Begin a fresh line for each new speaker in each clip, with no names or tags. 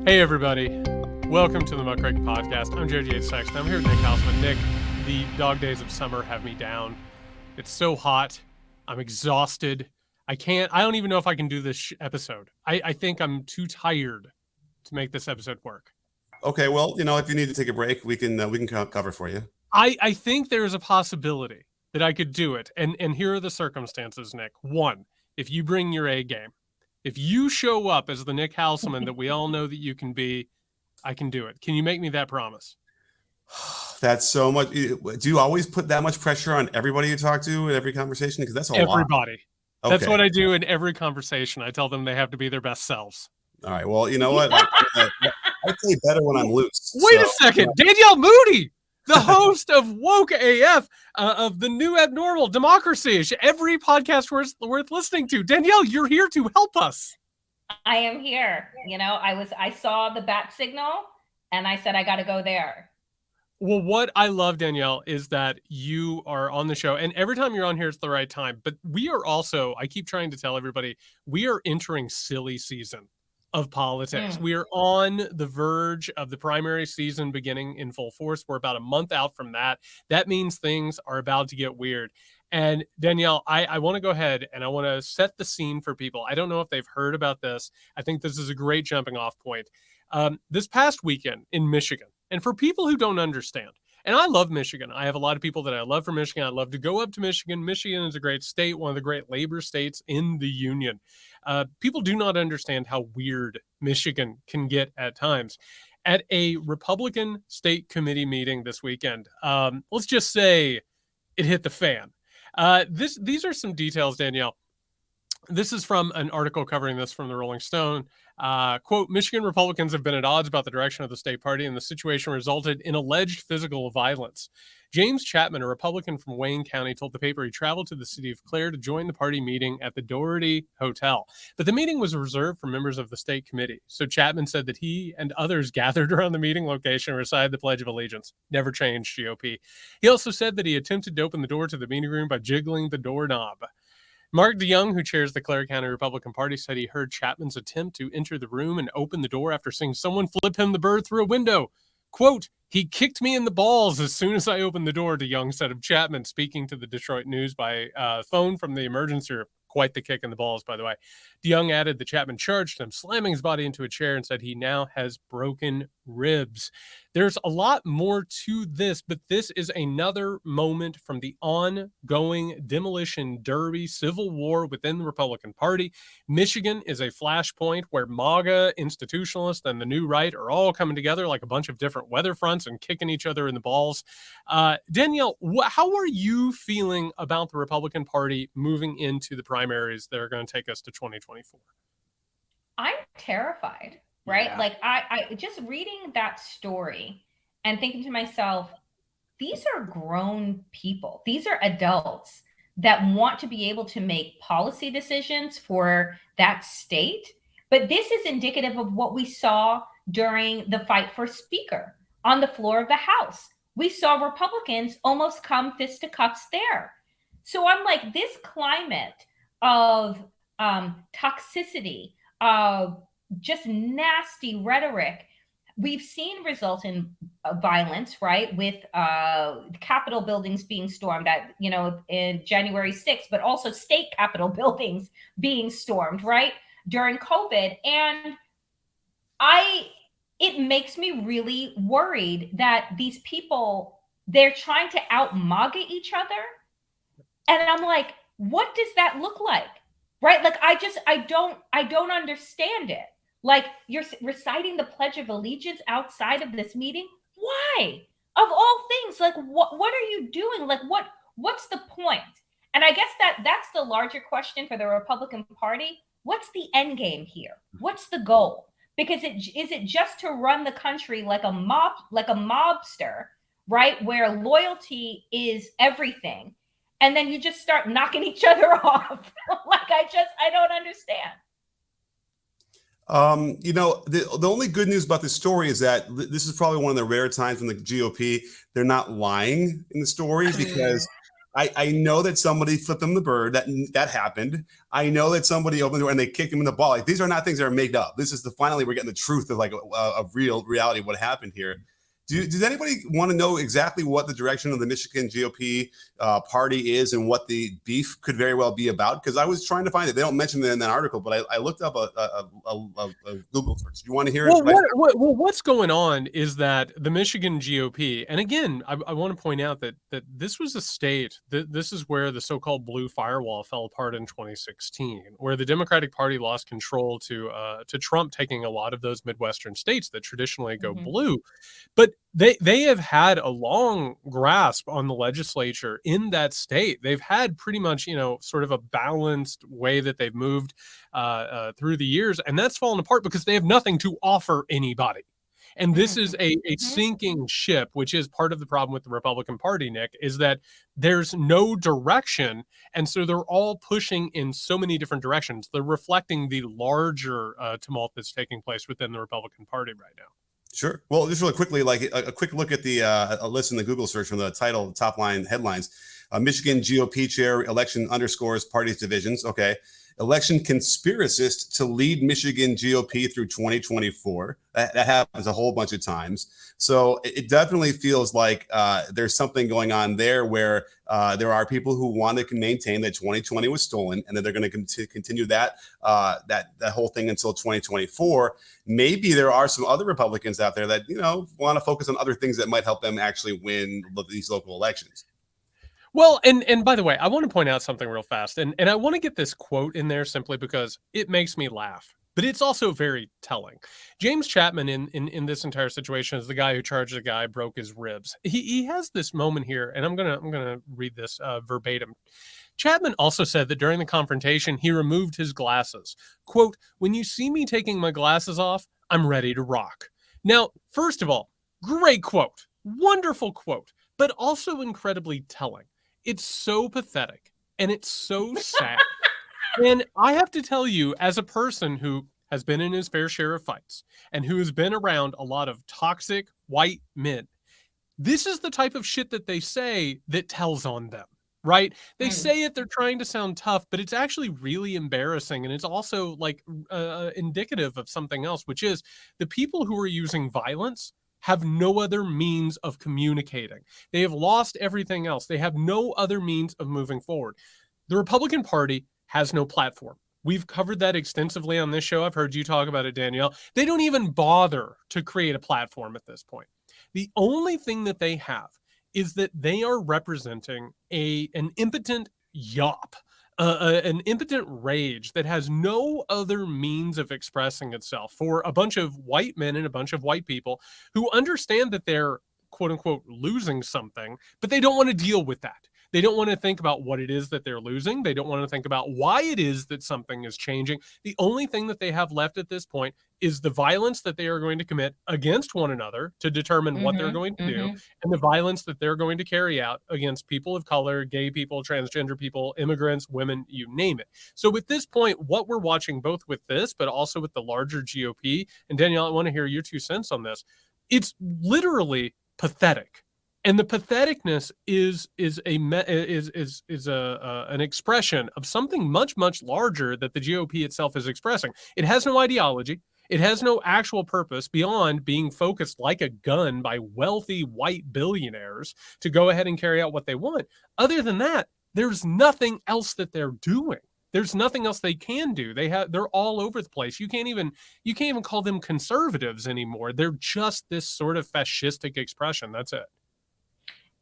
Hey, everybody. Welcome to the Muckrake Podcast. I'm Yates Sexton. I'm here with Nick Hauselman. Nick, the dog days of summer have me down. It's so hot. I'm exhausted. I don't even know if I can do this episode. I think I'm too tired to make this episode work.
Okay, well, if you need to take a break, we can cover for you.
I think there's a possibility that I could do it. And here are the circumstances, Nick. One, if you bring your A game. If you show up as the Nick Hauselman that we all know that you can be, I can do it. Can you make me that promise?
That's so much. Do you always put that much pressure on everybody you talk to in every conversation? Because that's a lot.
Everybody. Okay. That's what I do in every conversation. I tell them they have to be their best selves.
All right. Well, you know what? I play better when I'm loose.
Wait a second. Danielle Moodie, the host of Woke AF, of the new abnormal Democracyish, every podcast worth listening to. Danielle, you're here to help us.
I am here. I saw the bat signal and I said, I got to go there.
Well, what I love, Danielle, is that you are on the show, and every time you're on here, it's the right time. But we are also, I keep trying to tell everybody, we are entering silly season of politics. We are on the verge of the primary season beginning in full force. We're about a month out from that. That means things are about to get weird. And Danielle, I want to go ahead and I want to set the scene for people. I don't know if they've heard about this. I think this is a great jumping off point. This past weekend in Michigan, and for people who don't understand, and I love Michigan. I have a lot of people that I love from Michigan. I love to go up to Michigan. Michigan is a great state, one of the great labor states in the union. People do not understand how weird Michigan can get at times. At a Republican state committee meeting this weekend, let's just say it hit the fan. These are some details, Danielle. This is from an article covering this from the Rolling Stone. Quote, Michigan Republicans have been at odds about the direction of the state party, and the situation resulted in alleged physical violence. James Chapman, a Republican from Wayne County, told the paper he traveled to the city of Clare to join the party meeting at the Doherty Hotel. But the meeting was reserved for members of the state committee. So Chapman said that he and others gathered around the meeting location and recited the Pledge of Allegiance. Never changed, GOP. He also said that he attempted to open the door to the meeting room by jiggling the doorknob. Mark DeYoung, who chairs the Clare County Republican Party, said he heard Chapman's attempt to enter the room and open the door after seeing someone flip him the bird through a window. Quote, he kicked me in the balls as soon as I opened the door, DeYoung said of Chapman, speaking to the Detroit News by phone from the emergency room. Quite the kick in the balls, by the way. DeYoung added that Chapman charged him, slamming his body into a chair, and said he now has broken ribs. There's a lot more to this, but this is another moment from the ongoing demolition derby civil war within the Republican Party. Michigan is a flashpoint where MAGA, institutionalists, and the new right are all coming together like a bunch of different weather fronts and kicking each other in the balls. Danielle, how are you feeling about the Republican Party moving into the primaries that are going to take us to 2024?
I'm terrified. Right? Yeah. Like I just reading that story and thinking to myself, these are grown people. These are adults that want to be able to make policy decisions for that state. But this is indicative of what we saw during the fight for speaker on the floor of the House. We saw Republicans almost come fisticuffs there. So I'm like, this climate of toxicity, of just nasty rhetoric we've seen result in violence, right? With Capitol buildings being stormed at, in January 6th, but also state Capitol buildings being stormed, right? During COVID. And it makes me really worried that these people, they're trying to out MAGA each other. And I'm like, what does that look like? Right? Like, I don't understand it. Like, you're reciting the Pledge of Allegiance outside of this meeting. Why? Of all things, like, what are you doing? Like, what's the point? And I guess that's the larger question for the Republican Party. What's the end game here? What's the goal? Because is it just to run the country like a mobster, right? Where loyalty is everything. And then you just start knocking each other off. Like, I don't understand.
The only good news about this story is that this is probably one of the rare times when the GOP, they're not lying in the story, because I know that somebody flipped them the bird. That happened. I know that somebody opened the door and they kicked him in the ball. Like, these are not things that are made up. This is finally we're getting the truth of like a real reality of what happened here. Does anybody want to know exactly what the direction of the Michigan GOP party is and what the beef could very well be about? Because I was trying to find it. They don't mention it in that article, but I looked up a Google search. Do you want to hear it?
Well, what's going on is that the Michigan GOP, and again, I want to point out that this was a state that this is where the so-called blue firewall fell apart in 2016, where the Democratic Party lost control to Trump taking a lot of those Midwestern states that traditionally go blue. But they have had a long grasp on the legislature in that state. They've had pretty much, sort of a balanced way that they've moved through the years, and that's fallen apart because they have nothing to offer anybody. And this is a sinking ship, which is part of the problem with the Republican Party, Nick, is that there's no direction. And so they're all pushing in so many different directions. They're reflecting the larger tumult that's taking place within the Republican Party right now.
Sure. Well, just really quickly, like a quick look at the a list in the Google search from the title, the top line headlines. Michigan GOP chair election underscores parties divisions. Okay. Election conspiracist to lead Michigan GOP through 2024. That happens a whole bunch of times. So it definitely feels like there's something going on there where there are people who want to maintain that 2020 was stolen and that they're going to continue that whole thing until 2024. Maybe there are some other Republicans out there that, want to focus on other things that might help them actually win these local elections.
Well, and by the way, I want to point out something real fast, and I want to get this quote in there simply because it makes me laugh, but it's also very telling. James Chapman in this entire situation is the guy who charged the guy, broke his ribs. He has this moment here, and I'm gonna read this verbatim. Chapman also said that during the confrontation, he removed his glasses. Quote, "When you see me taking my glasses off, I'm ready to rock." Now, first of all, great quote, wonderful quote, but also incredibly telling. It's so pathetic and it's so sad. And I have to tell you, as a person who has been in his fair share of fights and who has been around a lot of toxic white men, this is the type of shit that they say that tells on them, right? They say it, they're trying to sound tough, but it's actually really embarrassing. And it's also like indicative of something else, which is the people who are using violence have no other means of communicating. They have lost everything else. They have no other means of moving forward. The Republican Party has no platform. We've covered that extensively on this show. I've heard you talk about it, Danielle. They don't even bother to create a platform at this point. The only thing that they have is that they are representing an impotent yop, an impotent rage that has no other means of expressing itself for a bunch of white men and a bunch of white people who understand that they're, quote unquote, losing something, but they don't want to deal with that. They don't want to think about what it is that they're losing. They don't want to think about why it is that something is changing. The only thing that they have left at this point is the violence that they are going to commit against one another to determine what they're going to do, and the violence that they're going to carry out against people of color, gay people, transgender people, immigrants, women, you name it. So at this point, what we're watching both with this, but also with the larger GOP, and Danielle, I want to hear your 2 cents on this. It's literally pathetic. And the patheticness is an expression of something much, much larger that the GOP itself is expressing. It has no ideology. It has no actual purpose beyond being focused like a gun by wealthy white billionaires to go ahead and carry out what they want. Other than that, there's nothing else that they're doing. There's nothing else they can do. They're all over the place. You can't even call them conservatives anymore. They're just this sort of fascistic expression. That's it.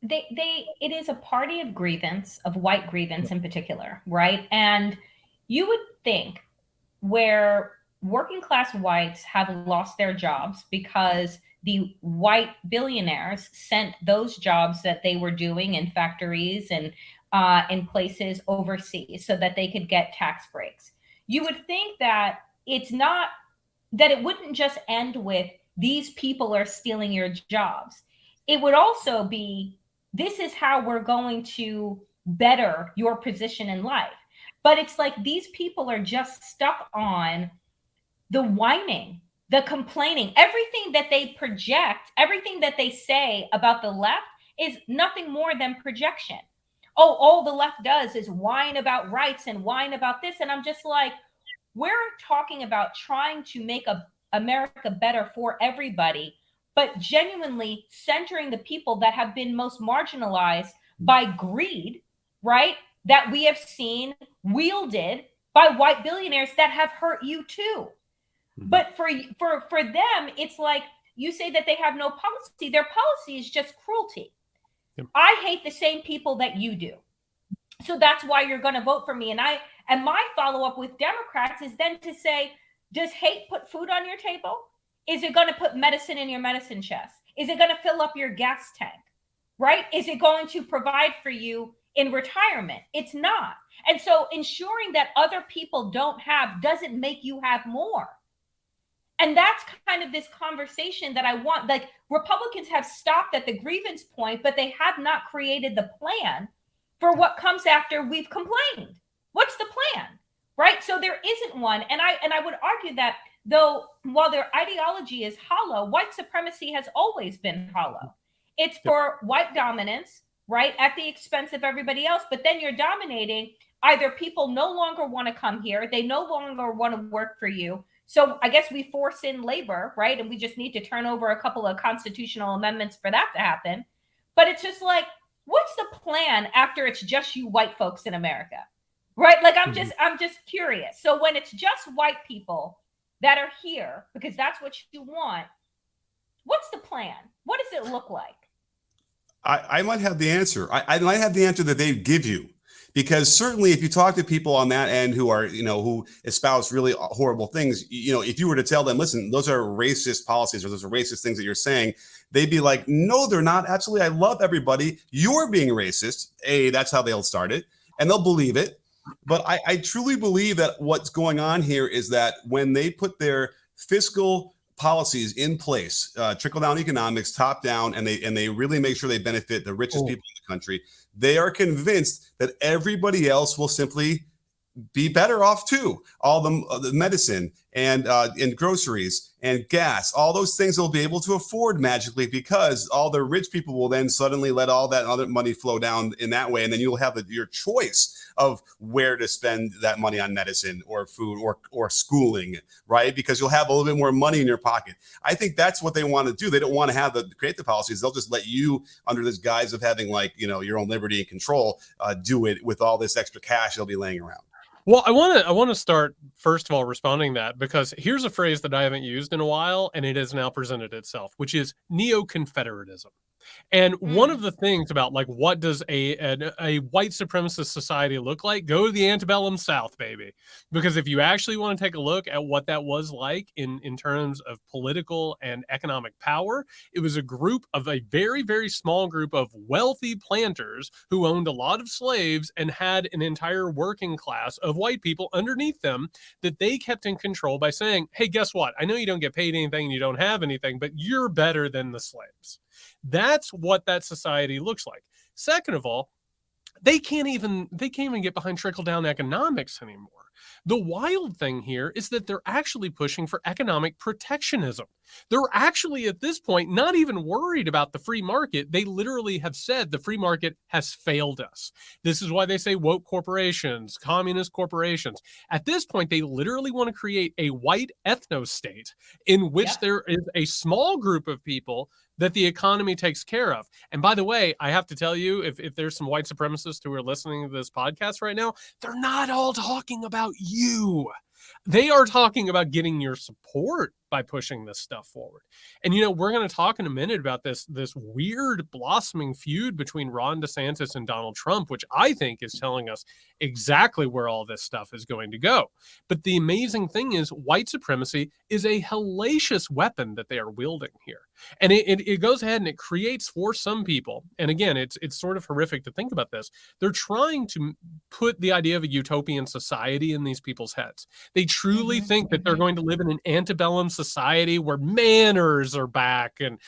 It is a party of grievance, of white grievance in particular, right? And you would think where working class whites have lost their jobs because the white billionaires sent those jobs that they were doing in factories and in places overseas so that they could get tax breaks. You would think that it wouldn't just end with these people are stealing your jobs. It would also be, this is how we're going to better your position in life. But it's like these people are just stuck on the whining, the complaining, everything that they project, everything that they say about the left is nothing more than projection. oh, all the left does is whine about rights and whine about this. And I'm just like, we're talking about trying to make America better for everybody, but genuinely centering the people that have been most marginalized by greed, right? That we have seen wielded by white billionaires that have hurt you too. But for them, it's like you say that they have no policy. Their policy is just cruelty. Yep. I hate the same people that you do. So that's why you're going to vote for me. And my follow-up with Democrats is then to say, does hate put food on your table? Is it going to put medicine in your medicine chest? Is it going to fill up your gas tank? Right? Is it going to provide for you in retirement? It's not. And so ensuring that other people don't have doesn't make you have more. And that's kind of this conversation that I want. Like, Republicans have stopped at the grievance point, but they have not created the plan for what comes after we've complained. What's the plan? Right? So there isn't one. And I would argue that though, while their ideology is hollow, white supremacy has always been hollow. It's for white dominance, right? At the expense of everybody else. But then you're dominating. Either people no longer want to come here. They no longer want to work for you. So I guess we force in labor, right? And we just need to turn over a couple of constitutional amendments for that to happen. But it's just like, what's the plan after it's just you white folks in America? Right? Like, I'm just curious. So when it's just white people that are here, because that's what you want, what's the plan? What does it look like?
I might have the answer. I might have the answer that they give you. Because certainly if you talk to people on that end who are, who espouse really horrible things, if you were to tell them, listen, those are racist policies or those are racist things that you're saying, they'd be like, no, they're not. Absolutely. I love everybody. You're being racist. That's how they'll start it. And they'll believe it. But I truly believe that what's going on here is that when they put their fiscal policies in place, trickle down economics, top down, and they really make sure they benefit the richest people in the country, they are convinced that everybody else will simply be better off too. All the medicine and groceries and gas, all those things they'll be able to afford magically because all the rich people will then suddenly let all that other money flow down in that way. And then you'll have your choice of where to spend that money on medicine or food or schooling, right? Because you'll have a little bit more money in your pocket. I think that's what they want to do. They don't want to create the policies. They'll just let you, under this guise of having your own liberty and control, do it with all this extra cash they'll be laying around.
Well, I want to start, first of all, responding to that, because here's a phrase that I haven't used in a while, and it has now presented itself, which is neo-Confederatism. And one of the things about, like, what does a white supremacist society look like? Go to the antebellum South, baby. Because if you actually want to take a look at what that was like in terms of political and economic power, it was a very, very small group of wealthy planters who owned a lot of slaves and had an entire working class of white people underneath them that they kept in control by saying, hey, guess what? I know you don't get paid anything and you don't have anything, but you're better than the slaves. That's what that society looks like. Second of all, they can't even get behind trickle-down economics anymore. The wild thing here is that they're actually pushing for economic protectionism. They're actually, at this point, not even worried about the free market. They literally have said the free market has failed us. This is why they say woke corporations, communist corporations. At this point, they literally want to create a white ethno-state in which there is a small group of people that the economy takes care of. And by the way, I have to tell you, if there's some white supremacists who are listening to this podcast right now, they're not all talking about you. They are talking about getting your support by pushing this stuff forward. And, we're going to talk in a minute about this weird blossoming feud between Ron DeSantis and Donald Trump, which I think is telling us exactly where all this stuff is going to go. But the amazing thing is white supremacy is a hellacious weapon that they are wielding here. And it goes ahead and it creates for some people. And again, it's sort of horrific to think about this. They're trying to put the idea of a utopian society in these people's heads. They truly think that they're going to live in an antebellum society where manners are back and,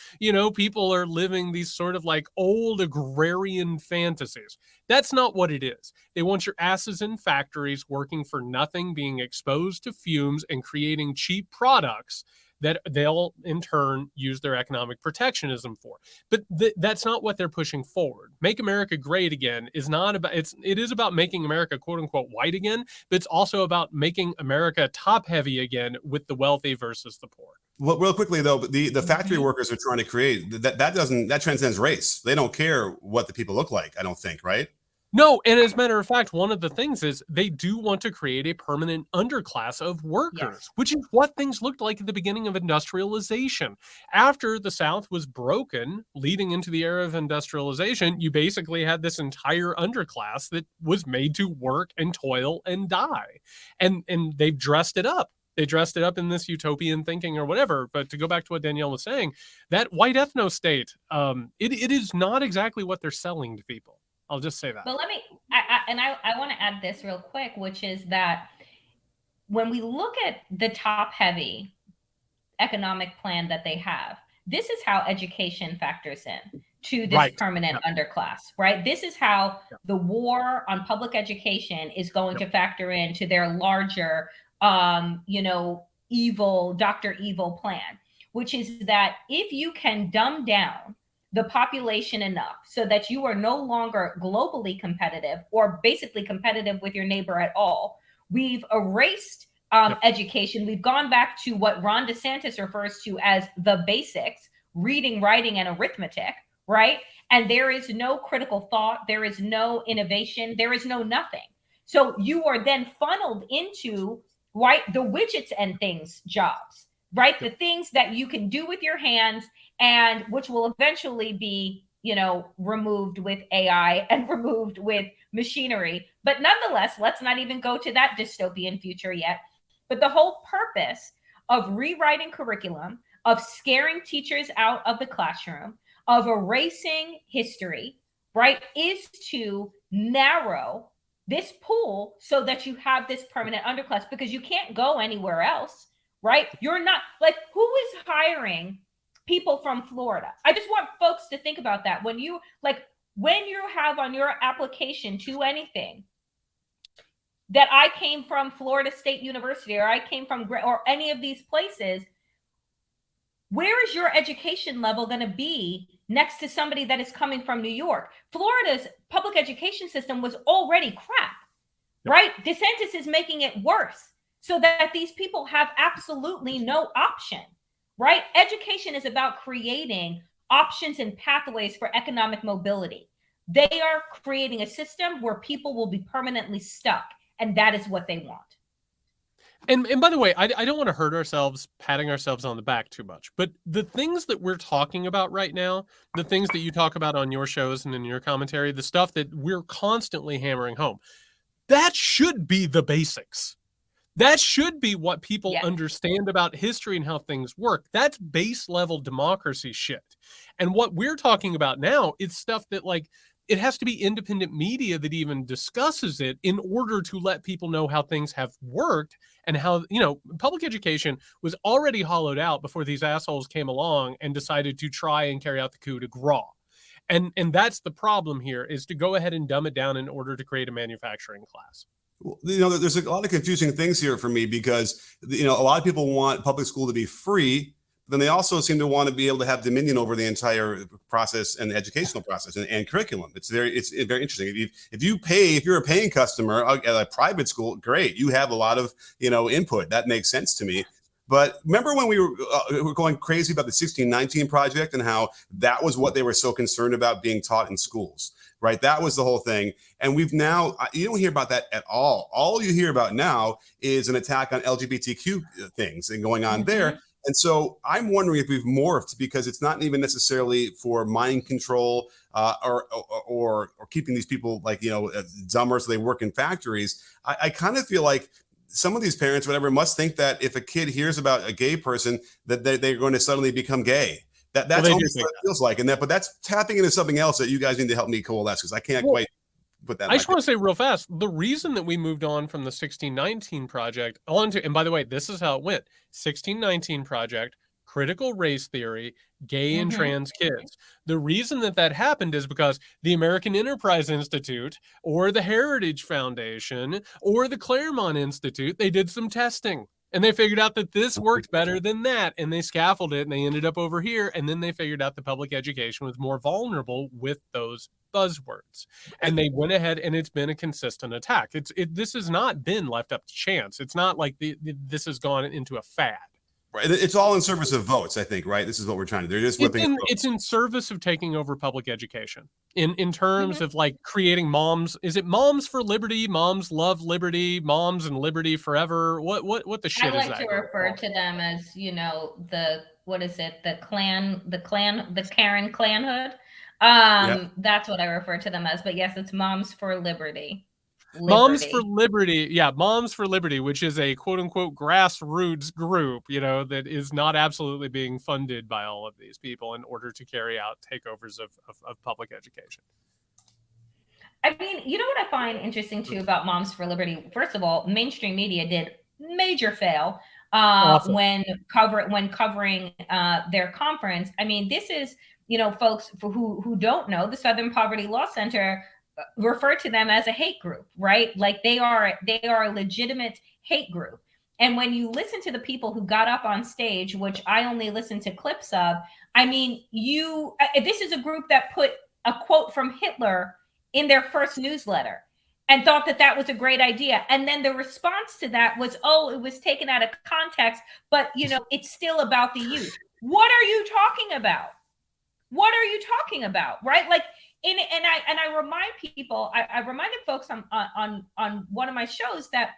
people are living these sort of like old agrarian fantasies. That's not what it is. They want your asses in factories working for nothing, being exposed to fumes and creating cheap products that they'll in turn use their economic protectionism for. But that's not what they're pushing forward. Make America Great Again is not about, it is about making America quote unquote white again, but it's also about making America top heavy again with the wealthy versus the poor.
Well, real quickly though, the factory workers are trying to create that transcends race. They don't care what the people look like, I don't think, right?
No, and as a matter of fact, one of the things is they do want to create a permanent underclass of workers, which is what things looked like at the beginning of industrialization. After the South was broken, leading into the era of industrialization, you basically had this entire underclass that was made to work and toil and die. And they've dressed it up. They dressed it up in this utopian thinking or whatever. But to go back to what Danielle was saying, that white ethno state, it is not exactly what they're selling to people. I'll just say that.
But I want to add this real quick, which is that when we look at the top heavy economic plan that they have, this is how education factors in to this permanent underclass, right? This is how the war on public education is going to factor into their larger, evil, Dr. Evil plan, which is that if you can dumb down the population enough so that you are no longer globally competitive or basically competitive with your neighbor at all. We've erased education. We've gone back to what Ron DeSantis refers to as the basics, reading, writing, and arithmetic, right? And there is no critical thought. There is no innovation. There is no nothing. So you are then funneled into, right, the widgets and things jobs, right? The things that you can do with your hands and which will eventually be, removed with AI and removed with machinery. But nonetheless, let's not even go to that dystopian future yet. But the whole purpose of rewriting curriculum, of scaring teachers out of the classroom, of erasing history, right, is to narrow this pool so that you have this permanent underclass, because you can't go anywhere else, right? You're not, like, who is hiring people from Florida? I just want folks to think about that. When you have on your application to anything that I came from Florida State University or I came from or any of these places, where is your education level going to be next to somebody that is coming from New York? Florida's public education system was already crap, right? DeSantis is making it worse so that these people have absolutely no option. Right? Education is about creating options and pathways for economic mobility. They are creating a system where people will be permanently stuck, and that is what they want.
And by the way, I don't want to hurt ourselves patting ourselves on the back too much, but the things that we're talking about right now, the things that you talk about on your shows and in your commentary, the stuff that we're constantly hammering home, that should be the basics. That should be what people understand about history and how things work. That's base level democracy shit. And what we're talking about now is stuff that, like, it has to be independent media that even discusses it in order to let people know how things have worked and how, public education was already hollowed out before these assholes came along and decided to try and carry out the coup de grace. And that's the problem here, is to go ahead and dumb it down in order to create a manufacturing class.
Well, there's a lot of confusing things here for me because, a lot of people want public school to be free. Then they also seem to want to be able to have dominion over the entire process and the educational process and curriculum. It's very interesting. If you're a paying customer at a private school, great. You have a lot of, input. That makes sense to me. But remember when we were going crazy about the 1619 project and how that was what they were so concerned about being taught in schools, right? That was the whole thing. And you don't hear about that at all. All you hear about now is an attack on LGBTQ things and going on there. And so I'm wondering if we've morphed because it's not even necessarily for mind control or keeping these people dumber so they work in factories. I kind of feel like some of these parents, whatever, must think that if a kid hears about a gay person, that they're going to suddenly become gay. That's almost what it feels like. But that's tapping into something else that you guys need to help me coalesce, because I can't quite put that.
I just want to say real fast, the reason that we moved on from the 1619 project and by the way, this is how it went: 1619 project, critical race theory, gay and trans kids. The reason that happened is because the American Enterprise Institute or the Heritage Foundation or the Claremont Institute, they did some testing. And they figured out that this worked better than that, and they scaffolded it, and they ended up over here, and then they figured out the public education was more vulnerable with those buzzwords, and they went ahead, and it's been a consistent attack. This has not been left up to chance. It's not like this has gone into a fad.
Right. It's all in service of votes, I think, right? This is what we're trying to do. They're just whipping
it's in service of taking over public education in terms of like creating moms. Is it Moms for Liberty? Moms love liberty, moms and liberty forever. What the shit is that?
I like to refer to them as, you know, the Karen clanhood. That's what I refer to them as. But yes, it's Moms for Liberty.
Moms for Liberty. Yeah, Moms for Liberty, which is a quote unquote grassroots group, you know, that is not absolutely being funded by all of these people in order to carry out takeovers of public education.
I mean, you know what I find interesting too about Moms for Liberty? First of all, mainstream media did major fail when covering their conference. I mean, this is, you know, folks who don't know, the Southern Poverty Law Center refer to them as a hate group, right? Like they are a legitimate hate group. And when you listen to the people who got up on stage, which I only listened to clips of, I mean, this is a group that put a quote from Hitler in their first newsletter and thought that was a great idea. And then the response to that was, oh, it was taken out of context, but you know, it's still about the youth. What are you talking about? What are you talking about? Right? Like, and I remind people, I reminded folks on one of my shows that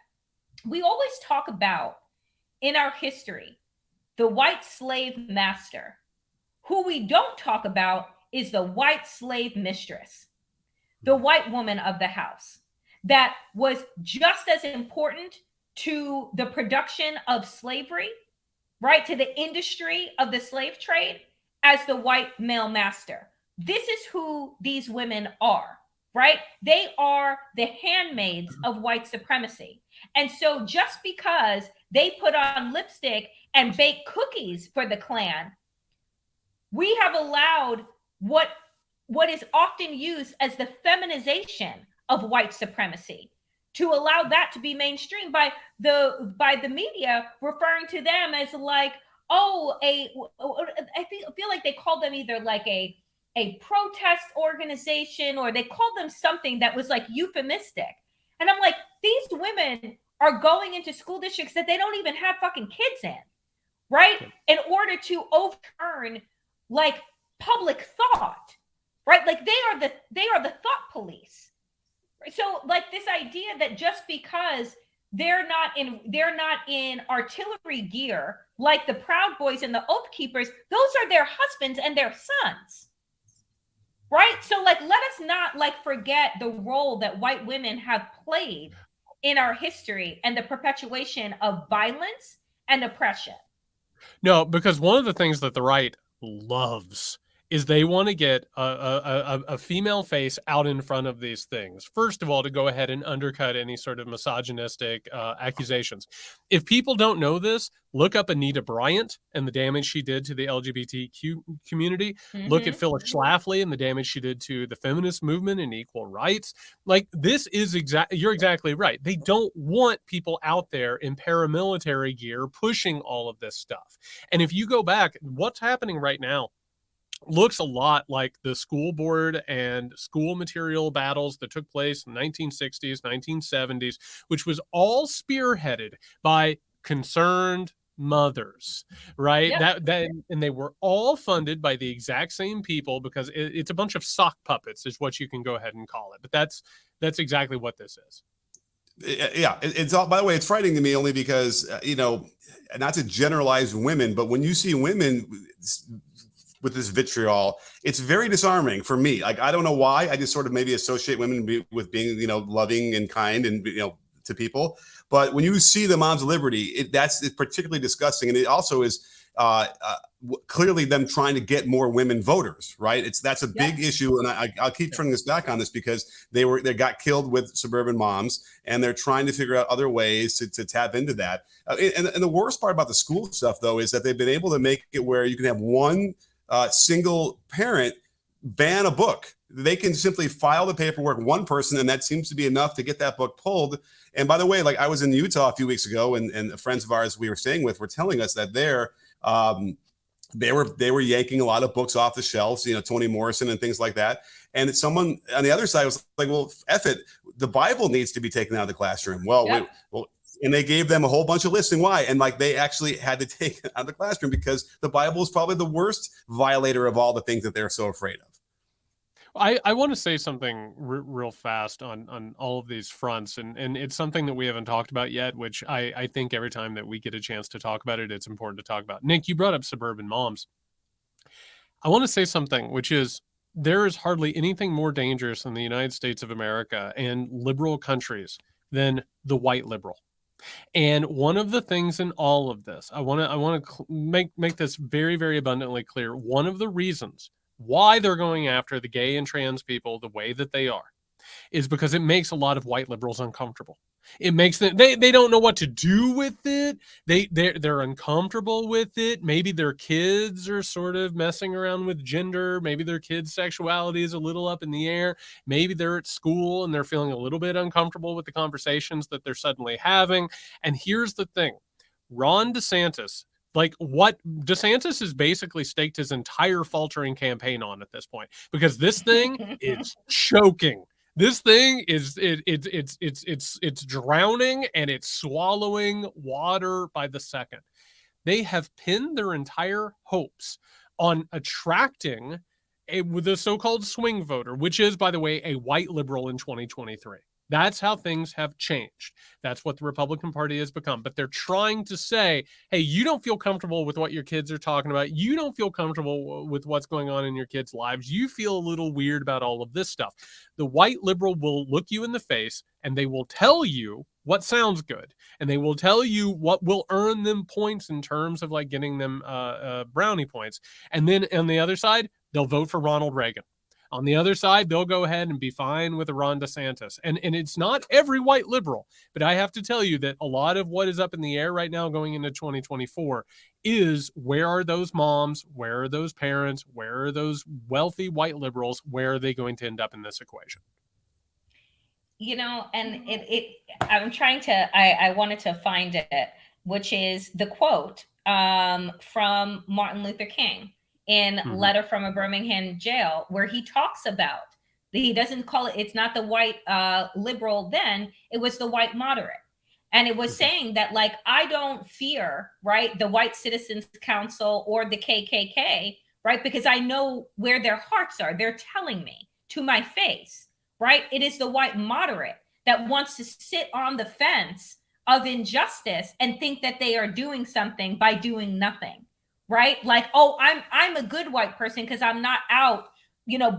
we always talk about in our history, the white slave master. Who we don't talk about is the white slave mistress, the white woman of the house that was just as important to the production of slavery, right? To the industry of the slave trade as the white male master. This is who these women are, right? They are the handmaids of white supremacy. And so just because they put on lipstick and bake cookies for the Klan, we have allowed what is often used as the feminization of white supremacy to allow that to be mainstream by the media, referring to them as like, oh, I feel like they called them either like a protest organization, or they called them something that was like euphemistic. And I'm like, these women are going into school districts that they don't even have fucking kids in, right? In order to overturn like public thought, right? Like they are the thought police. Right? So like this idea that just because they're not in artillery gear like the Proud Boys and the Oath Keepers, those are their husbands and their sons. Right? So like, let us not like forget the role that white women have played in our history and the perpetuation of violence and oppression.
No, because one of the things that the right loves is they want to get a female face out in front of these things. First of all, to go ahead and undercut any sort of misogynistic accusations. If people don't know this, look up Anita Bryant and the damage she did to the LGBTQ community. Mm-hmm. Look at Phyllis Schlafly and the damage she did to the feminist movement and equal rights. Like this is you're exactly right. They don't want people out there in paramilitary gear pushing all of this stuff. And if you go back, what's happening right now looks a lot like the school board and school material battles that took place in the 1960s, 1970s, which was all spearheaded by concerned mothers, right? Yep. And they were all funded by the exact same people, because it's a bunch of sock puppets is what you can go ahead and call it. But that's exactly what this is.
Yeah, it's all, by the way, it's frightening to me only because, you know, not to generalize women, but when you see women with this vitriol, it's very disarming for me. Like, I don't know why. I just sort of maybe associate women with being, you know, loving and kind and, you know, to people. But when you see the Moms of Liberty, it's particularly disgusting. And it also is clearly them trying to get more women voters, right? That's a big issue. And I'll keep turning this back on this because they got killed with suburban moms, and they're trying to figure out other ways to tap into that. And the worst part about the school stuff, though, is that they've been able to make it where you can have one single parent ban a book they can simply file the paperwork, one person, and that seems to be enough to get that book pulled. And by the way, like I was in Utah a few weeks ago, and friends of ours we were staying with were telling us that they were yanking a lot of books off the shelves, Toni Morrison and things like that. And someone on the other side was like, well, F it, the Bible needs to be taken out of the classroom. Well,
Yep.
And they gave them a whole bunch of listing why. And like they actually had to take it out of the classroom because the Bible is probably the worst violator of all the things that they're so afraid of.
I want to say something real fast on all of these fronts, and it's something that we haven't talked about yet, which I think every time that we get a chance to talk about it, it's important to talk about. Nick, you brought up suburban moms. I want to say something, which is there is hardly anything more dangerous in the United States of America and liberal countries than the white liberal. And one of the things in all of this, I want to make this very, very abundantly clear. One of the reasons why they're going after the gay and trans people the way that they are is because it makes a lot of white liberals uncomfortable. It makes them, they don't know what to do with it. They're uncomfortable with it. Maybe their kids are sort of messing around with gender. Maybe their kids' sexuality is a little up in the air. Maybe they're at school and they're feeling a little bit uncomfortable with the conversations that they're suddenly having. And here's the thing, Ron DeSantis, like what DeSantis has basically staked his entire faltering campaign on at this point, because this thing is choking. This thing is it's drowning and it's swallowing water by the second. They have pinned their entire hopes on attracting the so-called swing voter, which is, by the way, a white liberal in 2023. That's how things have changed. That's what the Republican Party has become. But they're trying to say, hey, you don't feel comfortable with what your kids are talking about. You don't feel comfortable with what's going on in your kids' lives. You feel a little weird about all of this stuff. The white liberal will look you in the face and they will tell you what sounds good. And they will tell you what will earn them points in terms of like getting them brownie points. And then on the other side, they'll vote for Ronald Reagan. On the other side, they'll go ahead and be fine with a Ron DeSantis. And it's not every white liberal, but I have to tell you that a lot of what is up in the air right now going into 2024 is where are those moms? Where are those parents? Where are those wealthy white liberals? Where are they going to end up in this equation?
And I'm trying to, I wanted to find it, which is the quote from Martin Luther King in Letter from a Birmingham Jail, where he talks about, he doesn't call it, it's not the white liberal then, it was the white moderate. And it was saying that, like, I don't fear, right, the White Citizens Council or the KKK, right, because I know where their hearts are. They're telling me to my face, right? It is the white moderate that wants to sit on the fence of injustice and think that they are doing something by doing nothing. Right? Like, oh, I'm a good white person because I'm not out,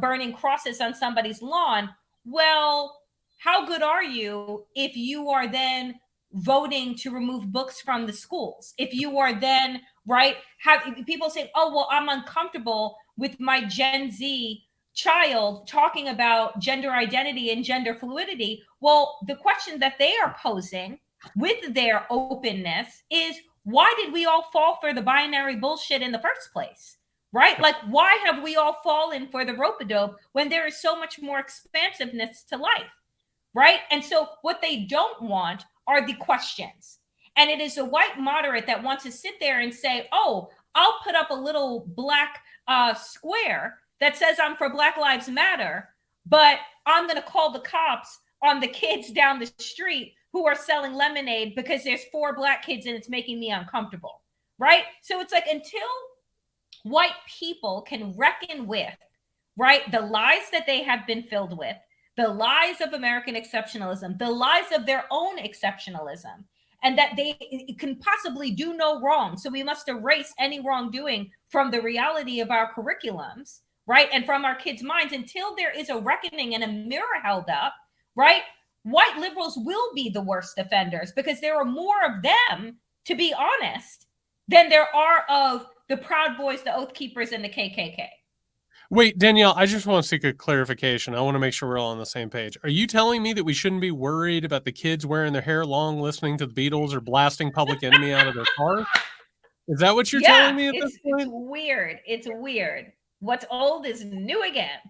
burning crosses on somebody's lawn. Well, how good are you if you are then voting to remove books from the schools? If you are then, right, have people say, oh, well, I'm uncomfortable with my Gen Z child talking about gender identity and gender fluidity. Well, the question that they are posing with their openness is, why did we all fall for the binary bullshit in the first place? Right? Like, why have we all fallen for the rope-a-dope when there is so much more expansiveness to life? Right? And so what they don't want are the questions. And it is a white moderate that wants to sit there and say, oh, I'll put up a little black square that says I'm for Black Lives Matter, but I'm going to call the cops on the kids down the street who are selling lemonade because there's 4 black kids and it's making me uncomfortable, right? So it's like, until white people can reckon with, right, the lies that they have been filled with, the lies of American exceptionalism, the lies of their own exceptionalism, and that they can possibly do no wrong. So we must erase any wrongdoing from the reality of our curriculums, right? And from our kids' minds, until there is a reckoning and a mirror held up, right? White liberals will be the worst offenders because there are more of them, to be honest, than there are of the Proud Boys, the Oath Keepers, and the KKK.
Wait, Danielle, I just want to seek a clarification. I want to make sure we're all on the same page. Are you telling me that we shouldn't be worried about the kids wearing their hair long, listening to the Beatles, or blasting Public Enemy out of their car? Is that what you're telling me at this point?
It's weird. It's weird. What's old is new again.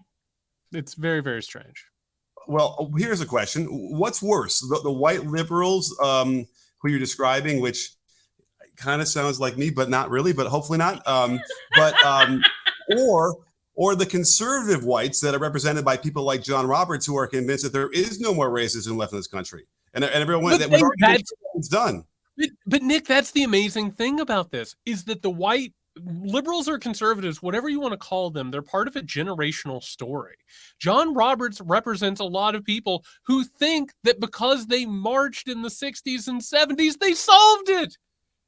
It's very, very strange.
Well, here's a question. What's worse, the white liberals who you're describing, which kind of sounds like me, but not really, but hopefully not. Or the conservative whites that are represented by people like John Roberts, who are convinced that there is no more racism left in this country. And everyone that was done.
But Nick, that's the amazing thing about this, is that the white liberals or conservatives, whatever you want to call them, they're part of a generational story. John Roberts represents a lot of people who think that because they marched in the 60s and 70s, they solved it.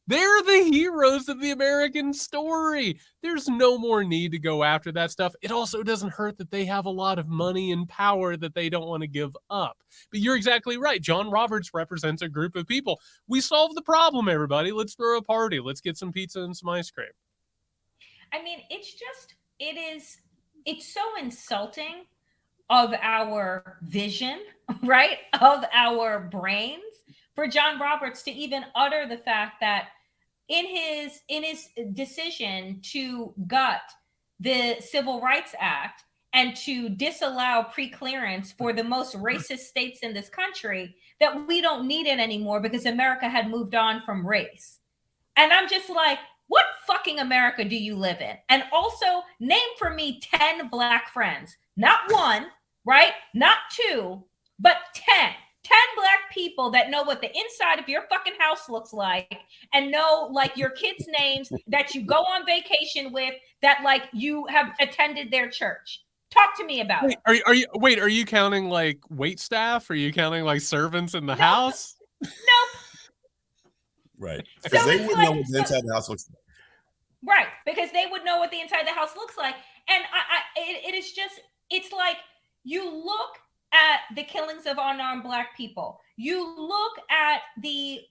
They're the heroes of the American story. There's no more need to go after that stuff. It also doesn't hurt that they have a lot of money and power that they don't want to give up. But you're exactly right. John Roberts represents a group of people. We solved the problem, everybody. Let's throw a party. Let's get some pizza and some ice cream.
I mean, it's so insulting of our vision, right? Of our brains, for John Roberts to even utter the fact that in his decision to gut the Civil Rights Act and to disallow pre-clearance for the most racist states in this country, that we don't need it anymore because America had moved on from race. And I'm just like, what fucking America do you live in? And also, name for me 10 Black friends. Not one, right? Not two, but 10. 10 Black people that know what the inside of your fucking house looks like and know like your kids' names that you go on vacation with, that like you have attended their church. Talk to me about it.
Are you counting like wait staff? Are you counting like servants in the house?
Nope.
Right. Because
So
they
it's
wouldn't know what the inside of the house looks like.
Right, because they would know what the inside of the house looks like. And it's like, you look at the killings of unarmed Black people. You look at the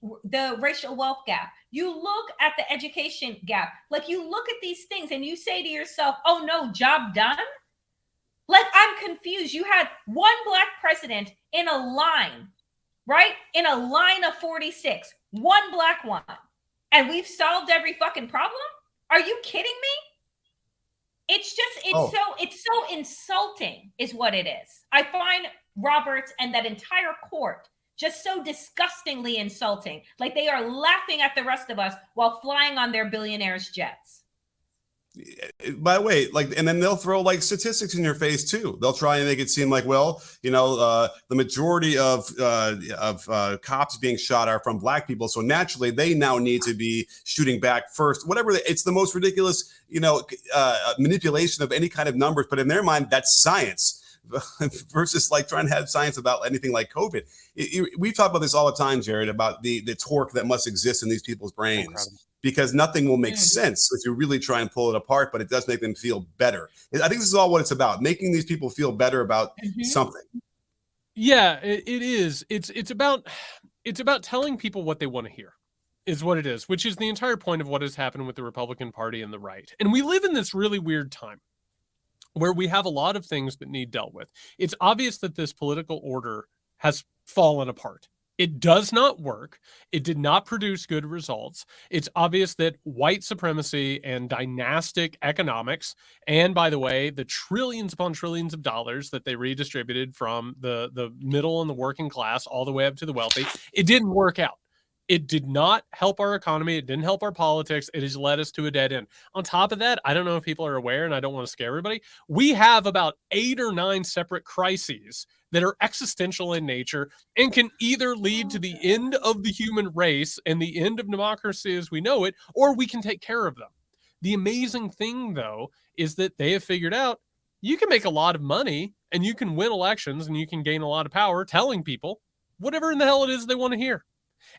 racial wealth gap. You look at the education gap. Like, you look at these things and you say to yourself, oh no, job done? Like, I'm confused. You had one Black president in a line, right? In a line of 46, one Black one. And we've solved every fucking problem? Are you kidding me? It's so insulting is what it is. I find Roberts and that entire court just so disgustingly insulting. Like, they are laughing at the rest of us while flying on their billionaires' jets.
By the way, like, and then they'll throw like statistics in your face too. They'll try and make it seem like, well, the majority of cops being shot are from Black people, so naturally they now need to be shooting back first. Whatever, it's the most ridiculous, manipulation of any kind of numbers. But in their mind, that's science. Versus like trying to have science about anything like COVID. We've talked about this all the time, Jared, about the torque that must exist in these people's brains. Incredible. Because nothing will make sense if you really try and pull it apart, but it does make them feel better. I think this is all what it's about, making these people feel better about something.
Yeah, it is. It's about telling people what they want to hear, is what it is, which is the entire point of what has happened with the Republican Party and the right. And we live in this really weird time where we have a lot of things that need dealt with. It's obvious that this political order has fallen apart. It does not work. It did not produce good results. It's obvious that white supremacy and dynastic economics, and by the way, the trillions upon trillions of dollars that they redistributed from the middle and the working class all the way up to the wealthy, it didn't work out. It did not help our economy. It didn't help our politics. It has led us to a dead end. On top of that, I don't know if people are aware, and I don't want to scare everybody, we have about 8 or 9 separate crises that are existential in nature and can either lead to the end of the human race and the end of democracy as we know it, or we can take care of them. The amazing thing, though, is that they have figured out you can make a lot of money and you can win elections and you can gain a lot of power telling people whatever in the hell it is they want to hear.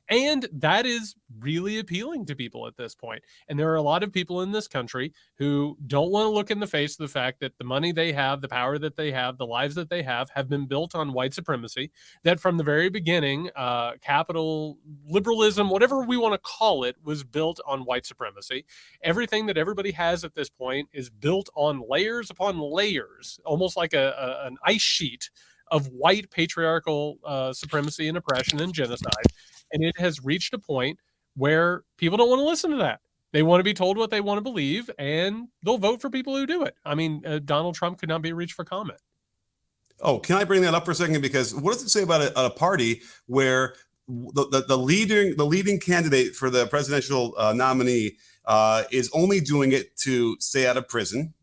And that is really appealing to people at this point. And there are a lot of people in this country who don't want to look in the face of the fact that the money they have, the power that they have, the lives that they have been built on white supremacy, that from the very beginning, capital liberalism, whatever we want to call it, was built on white supremacy. Everything that everybody has at this point is built on layers upon layers, almost like an ice sheet of white patriarchal supremacy and oppression and genocide. And it has reached a point where people don't want to listen to that. They want to be told what they want to believe, and they'll vote for people who do it. I mean, Donald Trump could not be reached for comment.
Oh, can I bring that up for a second? Because what does it say about a party where the leading candidate for the presidential nominee is only doing it to stay out of prison,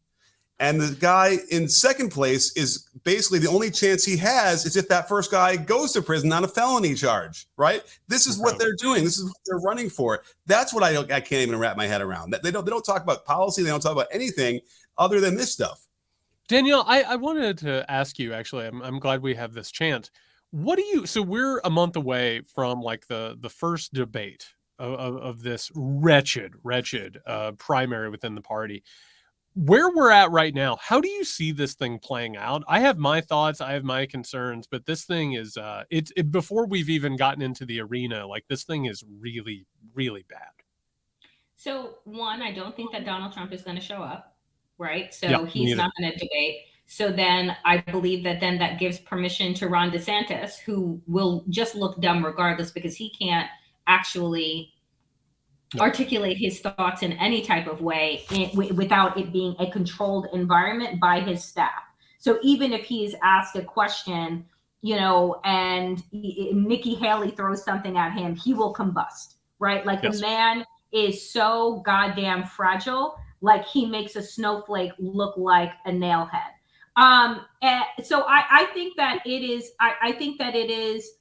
and the guy in second place is basically the only chance he has is if that first guy goes to prison on a felony charge, right? This is what they're doing. This is what they're running for. That's what I can't even wrap my head around. They don't talk about policy. They don't talk about anything other than this stuff.
Danielle, I wanted to ask you, actually, I'm glad we have this chance. So we're a month away from like the first debate of this wretched primary within the party. Where we're at right now, how do you see this thing playing out? I have my thoughts, I have my concerns, but this thing is before we've even gotten into the arena, like this thing is really, really bad.
So one, I don't think that Donald Trump is going to show up, right? So he's not going to debate. So then I believe that gives permission to Ron DeSantis, who will just look dumb regardless because he can't actually articulate his thoughts in any type of way without it being a controlled environment by his staff. So even if he is asked a question, and Nikki Haley throws something at him, he will combust, right? Like the man is so goddamn fragile, like he makes a snowflake look like a nail head. So I think that it is, I think that it is,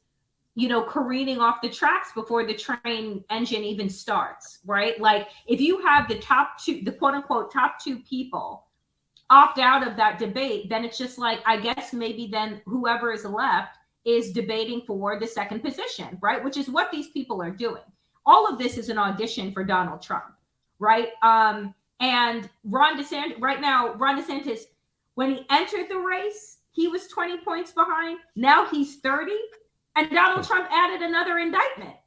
careening off the tracks before the train engine even starts, right? Like if you have the quote unquote top two people opt out of that debate, then it's just like, I guess maybe then whoever is left is debating for the second position, right? Which is what these people are doing. All of this is an audition for Donald Trump, right? And Ron DeSantis, when he entered the race, he was 20 points behind. Now he's 30. And Donald Trump added another indictment.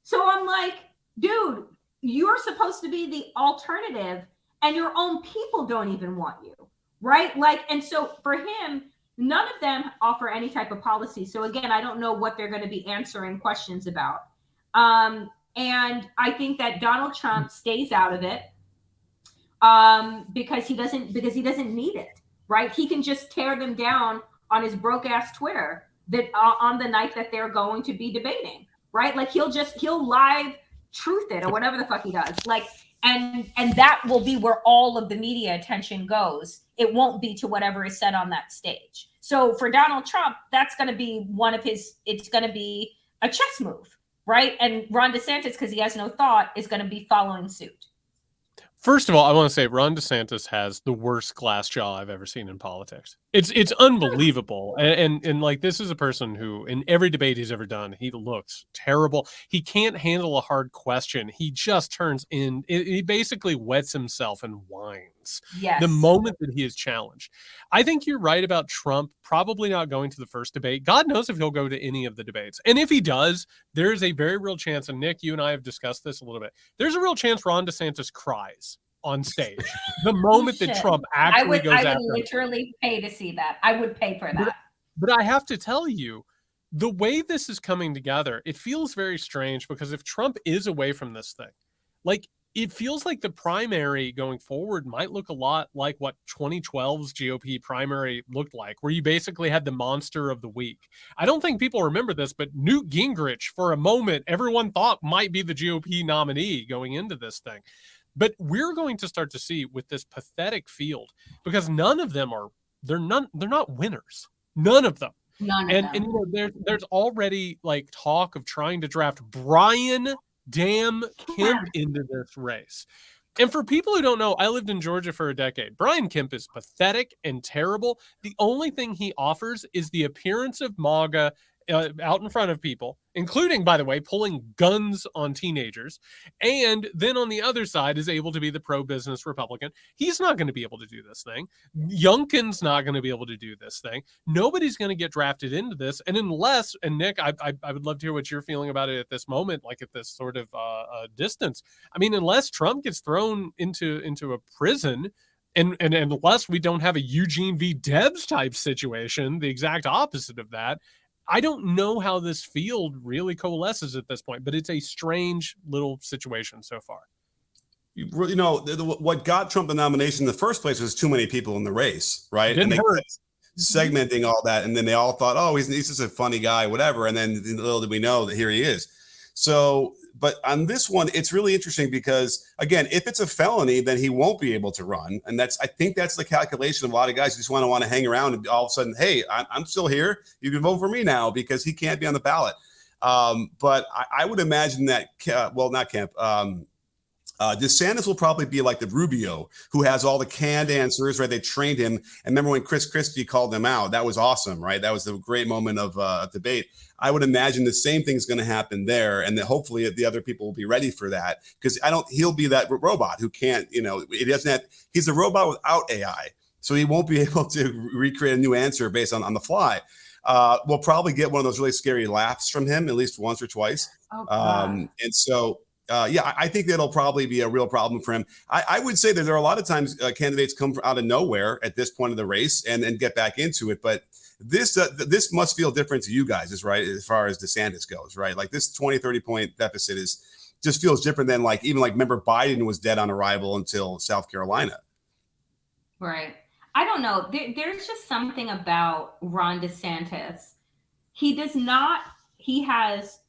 So I'm like, dude, you're supposed to be the alternative and your own people don't even want you, right? Like, and so for him, none of them offer any type of policy. So again, I don't know what they're going to be answering questions about. And I think that Donald Trump stays out of it because he doesn't need it, right? He can just tear them down on his broke ass Twitter that on the night that they're going to be debating, right? Like he'll live truth it or whatever the fuck he does. Like, and that will be where all of the media attention goes. It won't be to whatever is said on that stage. So for Donald Trump, that's going to be it's going to be a chess move, right? And Ron DeSantis, because he has no thought, is going to be following suit.
First of all, I want to say Ron DeSantis has the worst glass jaw I've ever seen in politics. It's unbelievable. And like, this is a person who in every debate he's ever done, he looks terrible. He can't handle a hard question. He just turns in, he basically wets himself and whines the moment that he is challenged. I think you're right about Trump probably not going to the first debate. God knows if he'll go to any of the debates. And if he does, there is a very real chance, and Nick, you and I have discussed this a little bit, there's a real chance Ron DeSantis cries on stage the moment that Trump actually goes after him. I would
literally pay to see that. I would pay for that.
But I have to tell you, the way this is coming together, it feels very strange because if Trump is away from this thing, like it feels like the primary going forward might look a lot like what 2012's GOP primary looked like, where you basically had the monster of the week. I don't think people remember this, but Newt Gingrich, for a moment, everyone thought might be the GOP nominee going into this thing. But we're going to start to see with this pathetic field, because none of them they're not winners. None of them. And you know, there's already like talk of trying to draft Brian damn Kemp into this race. And for people who don't know, I lived in Georgia for a decade. Brian Kemp is pathetic and terrible. The only thing he offers is the appearance of MAGA out in front of people, including, by the way, pulling guns on teenagers. And then on the other side is able to be the pro-business Republican. He's not going to be able to do this thing. Youngkin's not going to be able to do this thing. Nobody's going to get drafted into this. And unless, and Nick, I would love to hear what you're feeling about it at this moment, like at this sort of distance. I mean, unless Trump gets thrown into a prison, and unless we don't have a Eugene v. Debs type situation, the exact opposite of that, I don't know how this field really coalesces at this point, but it's a strange little situation so far.
You know, what got Trump the nomination in the first place was too many people in the race, right?
Didn't hurt.
segmenting all that. And then they all thought, oh, he's just a funny guy, whatever. And then little did we know that here he is. So, but on this one, it's really interesting because, again, if it's a felony, then he won't be able to run. And I think that's the calculation of a lot of guys who just want to hang around and all of a sudden, hey, I'm still here. You can vote for me now because he can't be on the ballot. But I would imagine that, not Kemp, DeSantis will probably be like the Rubio, who has all the canned answers, right? They trained him. And remember when Chris Christie called them out? That was awesome, right? That was a great moment of debate. I would imagine the same thing is going to happen there, and that hopefully the other people will be ready for that, because he'll be that robot who can't, he's a robot without AI, so he won't be able to recreate a new answer based on the fly. We'll probably get one of those really scary laughs from him at least once or twice. And so. I think that'll probably be a real problem for him. I would say that there are a lot of times candidates come out of nowhere at this point of the race and get back into it. But this must feel different to you guys, right? As far as DeSantis goes, right? Like this 20, 30 point deficit just feels different than remember Biden was dead on arrival until South Carolina.
Right. I don't know. There's just something about Ron DeSantis. He has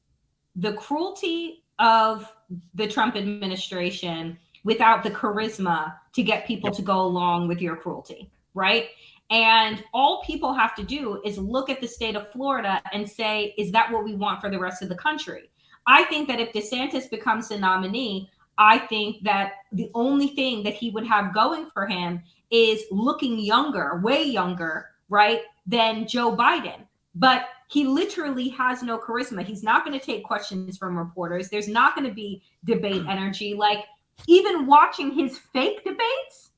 the cruelty of the Trump administration without the charisma to get people to go along with your cruelty, right? And all people have to do is look at the state of Florida and say, is that what we want for the rest of the country? I think that if DeSantis becomes the nominee, I think that the only thing that he would have going for him is looking younger, way younger, right, than Joe Biden. But he literally has no charisma. He's not going to take questions from reporters. There's not going to be debate energy. Like, even watching his fake debates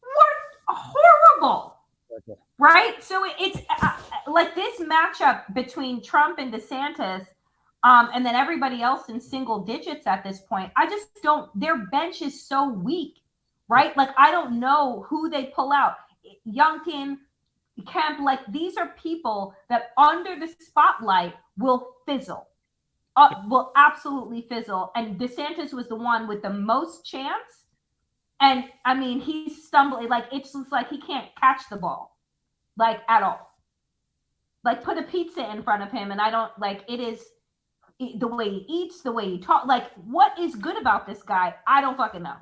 were horrible, right? So it's like this matchup between Trump and DeSantis, and then everybody else in single digits at this point. I just don't, their bench is so weak, right? Like, I don't know who they pull out. Youngkin, Kemp, like, these are people that under the spotlight will fizzle, will absolutely fizzle. And DeSantis was the one with the most chance. And I mean, he's stumbling, like, it's just like he can't catch the ball, like, at all. Like, put a pizza in front of him, and I don't, like, it is the way he eats, the way he talks. Like, what is good about this guy? I don't fucking know.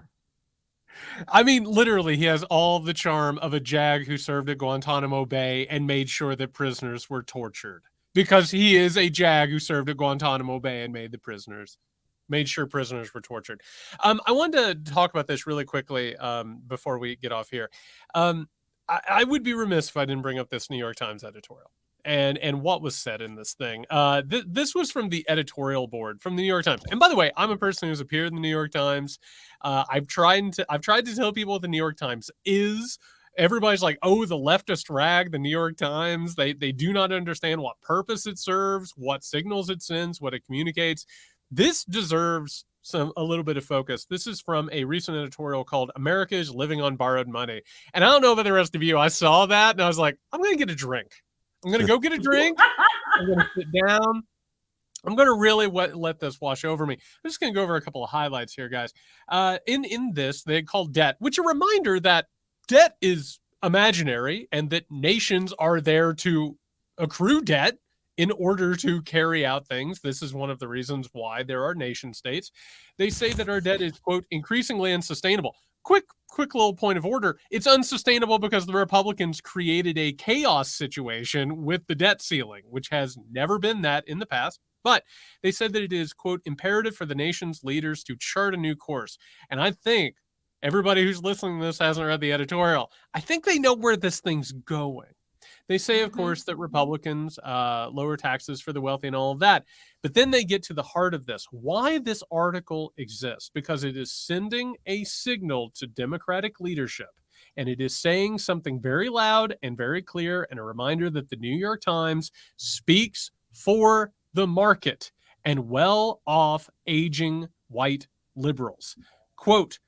I mean, literally, he has all the charm of a JAG who served at Guantanamo Bay and made sure that prisoners were tortured, because he is a JAG who served at Guantanamo Bay and made sure prisoners were tortured. I wanted to talk about this really quickly before we get off here. I would be remiss if I didn't bring up this New York Times editorial and what was said in this thing. This was from the editorial board from the New York Times. And by the way, I'm a person who's appeared in the New York Times. I've tried to tell people what the New York Times is. Everybody's like, oh, the leftist rag, the New York Times. They do not understand what purpose it serves, what signals it sends, what it communicates. This deserves a little bit of focus. This is from a recent editorial called "America is Living on Borrowed Money." And I don't know about the rest of you. I saw that and I was like, I'm going to get a drink. I'm going to go get a drink. I'm going to sit down. I'm going to really let this wash over me. I'm just going to go over a couple of highlights here, guys. In this, they call debt, which a reminder that debt is imaginary and that nations are there to accrue debt in order to carry out things. This is one of the reasons why there are nation states. They say that our debt is, quote, increasingly unsustainable. Quick little point of order. It's unsustainable because the Republicans created a chaos situation with the debt ceiling, which has never been that in the past. But they said that it is, quote, imperative for the nation's leaders to chart a new course. And I think everybody who's listening to this hasn't read the editorial. I think they know where this thing's going. They say, of course, that Republicans lower taxes for the wealthy and all of that. But then they get to the heart of this, why this article exists, because it is sending a signal to Democratic leadership. And it is saying something very loud and very clear, and a reminder that the New York Times speaks for the market and well-off aging white liberals. Quote,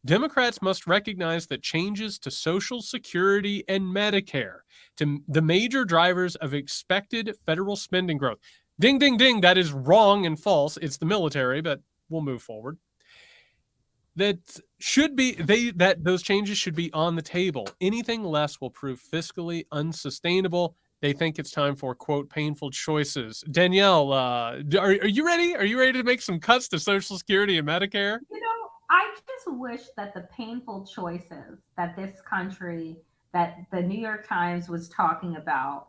Democrats must recognize that changes to Social Security and Medicare, to the major drivers of expected federal spending growth. Ding, ding, ding. That is wrong and false. It's the military, but we'll move forward. that those changes should be on the table. Anything less will prove fiscally unsustainable. They think it's time for, quote, painful choices. Danielle, are you ready? Are you ready to make some cuts to Social Security and Medicare?
I just wish that the painful choices that this country, that the New York Times was talking about,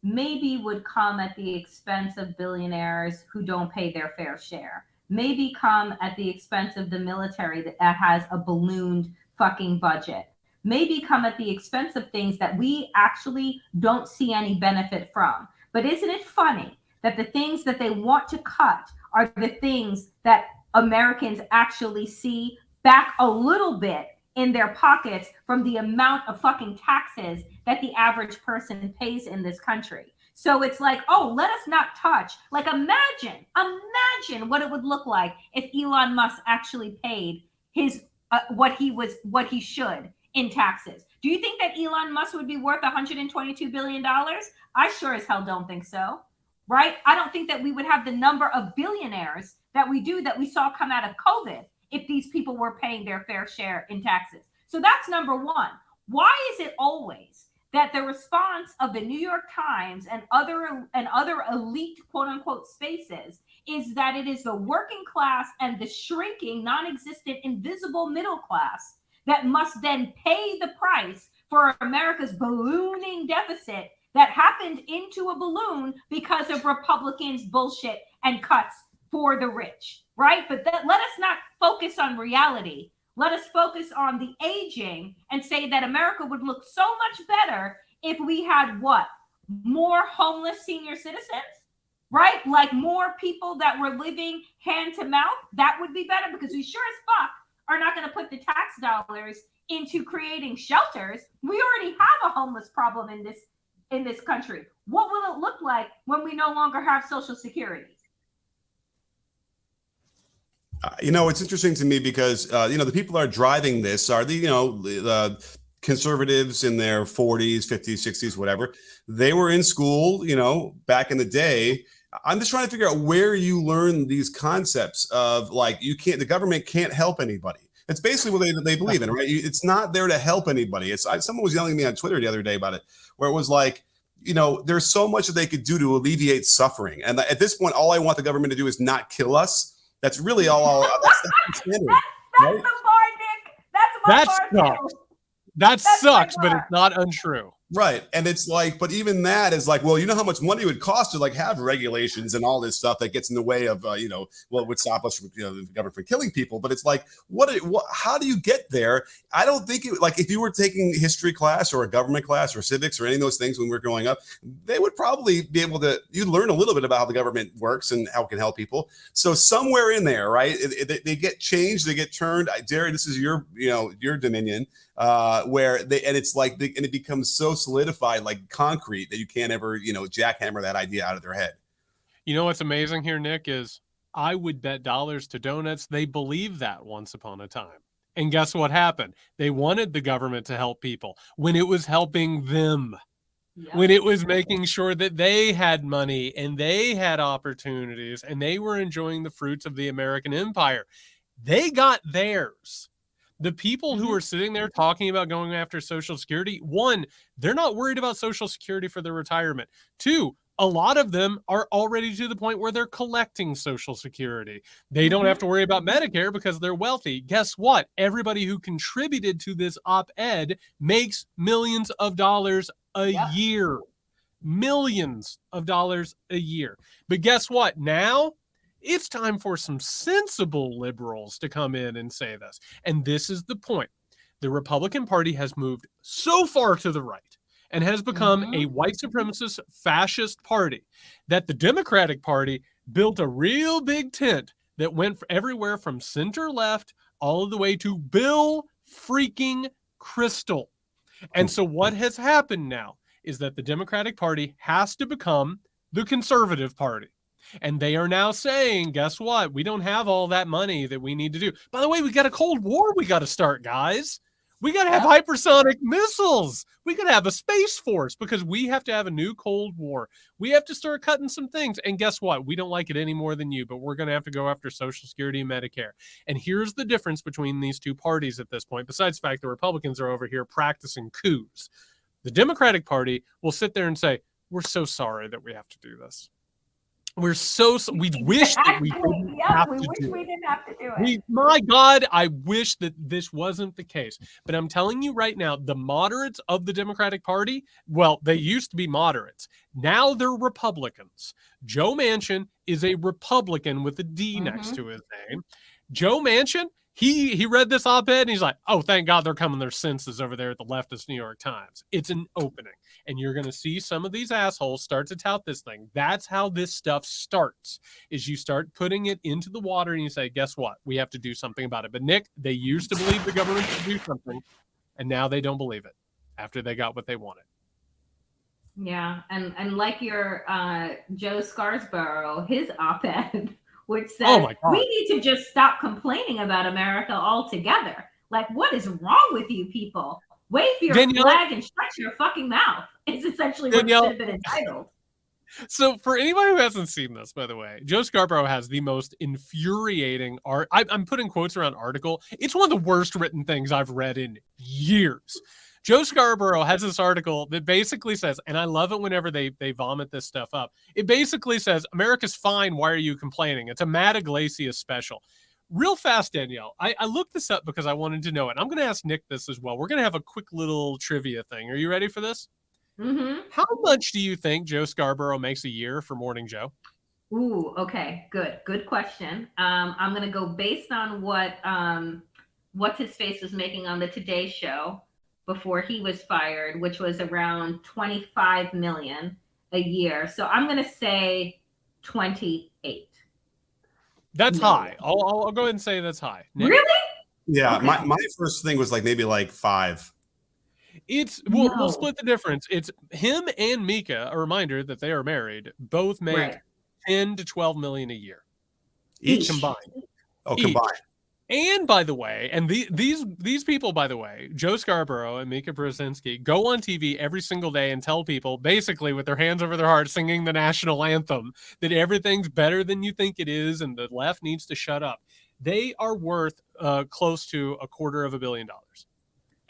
maybe would come at the expense of billionaires who don't pay their fair share. Maybe come at the expense of the military that has a ballooned fucking budget. Maybe come at the expense of things that we actually don't see any benefit from. But isn't it funny that the things that they want to cut are the things that Americans actually see back a little bit in their pockets from the amount of fucking taxes that the average person pays in this country? So it's like, oh, let us not touch. Like, imagine what it would look like if Elon Musk actually paid his what he should in taxes. Do you think that Elon Musk would be worth $122 billion? I sure as hell don't think so, right? I don't think that we would have the number of billionaires that we saw come out of COVID if these people were paying their fair share in taxes. So that's number one. Why is it always that the response of the New York Times and other elite quote unquote spaces is that it is the working class and the shrinking, non-existent, invisible middle class that must then pay the price for America's ballooning deficit that happened into a balloon because of Republicans' bullshit and cuts for the rich, right? But let us not focus on reality. Let us focus on the aging and say that America would look so much better if we had what? More homeless senior citizens, right? Like more people that were living hand to mouth. That would be better, because we sure as fuck are not going to put the tax dollars into creating shelters. We already have a homeless problem in this country. What will it look like when we no longer have Social Security?
It's interesting to me because, the people that are driving this are the conservatives in their 40s, 50s, 60s, whatever. They were in school, back in the day. I'm just trying to figure out where you learn these concepts of the government can't help anybody. It's basically what they believe in, right? It's not there to help anybody. Someone was yelling at me on Twitter the other day about it, where it was like, there's so much that they could do to alleviate suffering. And at this point, all I want the government to do is not kill us. That's really all. That's the standard.
That's the bar, Nick. That's my bar too.
That sucks, but it's not untrue.
Right. And it's like, but even that is like, well, you know how much money it would cost to have regulations and all this stuff that gets in the way of, it would stop us from, the government from killing people. But it's like, how do you get there? I don't think if you were taking history class or a government class or civics or any of those things when we were growing up, they would probably be able to, you learn a little bit about how the government works and how it can help people. So somewhere in there, right, they get changed, they get turned. Jerry, this is your dominion. It becomes so solidified like concrete that you can't ever, jackhammer that idea out of their head.
You know what's amazing here, Nick, is I would bet dollars to donuts they believed that once upon a time. And guess what happened? They wanted the government to help people when it was helping them. Yep. When it was making sure that they had money and they had opportunities and they were enjoying the fruits of the American empire. They got theirs. The people who are sitting there talking about going after Social Security, one, they're not worried about Social Security for their retirement. Two, a lot of them are already to the point where they're collecting Social Security. They don't have to worry about Medicare because they're wealthy. Guess what? Everybody who contributed to this op-ed makes millions of dollars a year. Millions of dollars a year. But guess what? Now, it's time for some sensible liberals to come in and say this. And this is the point. The Republican Party has moved so far to the right and has become a white supremacist fascist party that the Democratic Party built a real big tent that went everywhere from center left all the way to Bill freaking Kristol. And so what has happened now is that the Democratic Party has to become the conservative party. And they are now saying, guess what? We don't have all that money that we need to do. By the way, we got a Cold War we got to start, guys. We got to have hypersonic missiles. We got to have a space force because we have to have a new Cold War. We have to start cutting some things. And guess what? We don't like it any more than you, but we're going to have to go after Social Security and Medicare. And here's the difference between these two parties at this point, besides the fact the Republicans are over here practicing coups. The Democratic Party will sit there and say, we're so sorry that we have to do this. We wish that we didn't have to do it. My God, I wish that this wasn't the case. But I'm telling you right now, the moderates of the Democratic Party, well, they used to be moderates. Now they're Republicans. Joe Manchin is a Republican with a D next to his name. Joe Manchin, he read this op-ed and he's like, oh, thank God they're coming to their senses over there at the leftist New York Times. It's an opening. And you're going to see some of these assholes start to tout this thing. That's how this stuff starts, is you start putting it into the water and you say, guess what? We have to do something about it. But Nick, they used to believe the government should do something, and now they don't believe it after they got what they wanted.
Yeah, and like your Joe Scarborough, his op-ed, which says we need to just stop complaining about America altogether. Like, what is wrong with you people? Wave your flag and shut your fucking mouth. It's essentially what should have been entitled.
So for anybody who hasn't seen this, by the way, Joe Scarborough has the most infuriating art. I'm putting quotes around article. It's one of the worst written things I've read in years. Joe Scarborough has this article that basically says, and I love it whenever they vomit this stuff up. It basically says, America's fine. Why are you complaining? It's a Matt Iglesias special. Real fast, Danielle, I looked this up because I wanted to know it. I'm going to ask Nick this as well. We're going to have a quick little trivia thing. Are you ready for this?
Mm-hmm.
How much do you think Joe Scarborough makes a year for Morning Joe?
Ooh, okay, good question. I'm going to go based on what's his face was making on the Today Show before he was fired, which was around $25 million a year. So I'm going to say 28.
That's high. I'll go ahead and say that's high. Nick?
Really?
Yeah, okay. My first thing was like maybe like 5.
We'll split the difference. It's him and Mika. A reminder that they are married. Both make 10 to 12 million a year, each combined.
Oh, combined.
And by the way, and these people, by the way, Joe Scarborough and Mika Brzezinski go on TV every single day and tell people, basically with their hands over their heart, singing the national anthem, that everything's better than you think it is, and the left needs to shut up. They are worth close to $250 million.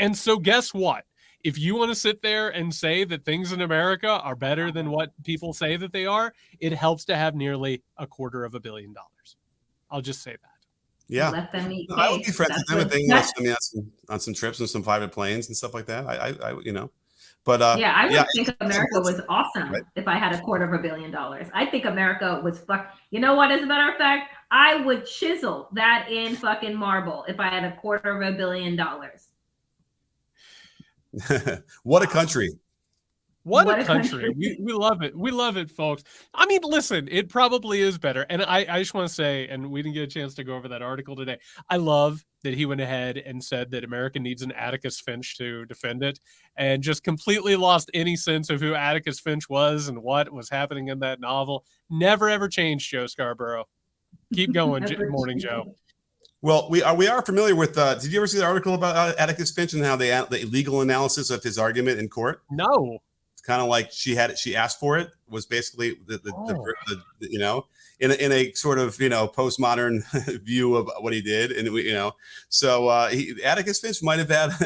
And so guess what? If you want to sit there and say that things in America are better than what people say that they are, it helps to have nearly $250 million. I'll just say that.
Yeah,
let them eat
I would be friends with them if they send me on some trips and some private planes and stuff like that. I you know, but
I would think America was awesome if I had $250 million. I think America was You know what? As a matter of fact, I would chisel that in fucking marble if I had $250 million.
What a country.
What a country. We love it. We love it, folks. I mean, listen, it probably is better. And I just want to say, and we didn't get a chance to go over that article today, I love that he went ahead and said that America needs an Atticus Finch to defend it, and just completely lost any sense of who Atticus Finch was and what was happening in that novel. Never, ever changed, Joe Scarborough. Keep going, Morning Joe.
Well, we are familiar with. Did you ever see the article about Atticus Finch and how the legal analysis of his argument in court?
No.
It's kind of like she asked for it. Was basically the you know, in a sort of, you know, postmodern view of what he did, and we, you know, so Atticus Finch might have